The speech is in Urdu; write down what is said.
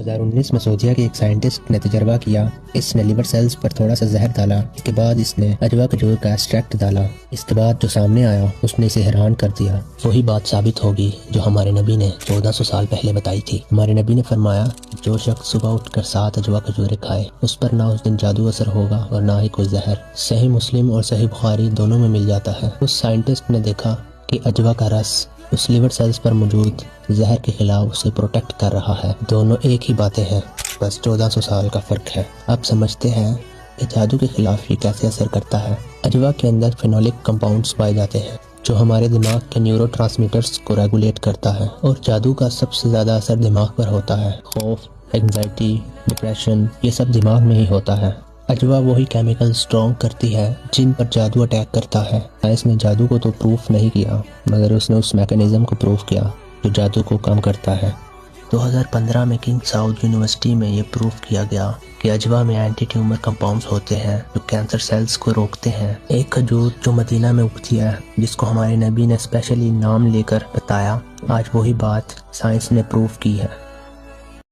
2019 میں سعودیہ کے ایک سائنٹسٹ نے تجربہ کیا۔ اس نے لیور سیلز پر تھوڑا سا زہر ڈالا، اس کے بعد اس نے اجوا کھجور کا ایکسٹریکٹ ڈالا۔ اس کے بعد جو سامنے آیا اس نے اسے حیران کر دیا۔ وہی بات ثابت ہوگی جو ہمارے نبی نے 1400 سال پہلے بتائی تھی۔ ہمارے نبی نے فرمایا جو شخص صبح اٹھ کر 7 اجوا کھجوریں کھائے اس پر نہ اس دن جادو اثر ہوگا اور نہ ہی کوئی زہر۔ صحیح مسلم اور صحیح بخاری دونوں میں مل جاتا ہے۔ اس سائنٹسٹ نے دیکھا کہ اجوا کا رس اس لیور سیلز پر موجود زہر کے خلاف اسے پروٹیکٹ کر رہا ہے۔ دونوں ایک ہی باتیں ہیں، بس 1400 سال کا فرق ہے۔ اب سمجھتے ہیں کہ جادو کے خلاف یہ کیسے اثر کرتا ہے۔ اجوا کے اندر فینولک کمپاؤنڈز پائے جاتے ہیں جو ہمارے دماغ کے نیورو ٹرانسمیٹرز کو ریگولیٹ کرتا ہے، اور جادو کا سب سے زیادہ اثر دماغ پر ہوتا ہے۔ خوف، اینگزائٹی، ڈپریشن، یہ سب دماغ میں ہی ہوتا ہے۔ اجوا وہی کیمیکل اسٹرانگ کرتی ہے جن پر جادو اٹیک کرتا ہے۔ سائنس نے جادو کو تو پروف نہیں کیا، مگر اس نے اس میکانزم کو پروف کیا جو جادو کو کم کرتا ہے۔ 2015 میں کنگ ساؤتھ یونیورسٹی میں یہ پروف کیا گیا کہ اجوا میں اینٹی ٹیومر کمپاؤنڈز ہوتے ہیں جو کینسر سیلز کو روکتے ہیں۔ ایک کھجور جو مدینہ میں اگتی ہے، جس کو ہمارے نبی نے اسپیشلی نام لے کر بتایا، آج وہی بات سائنس نے پروف کی ہے۔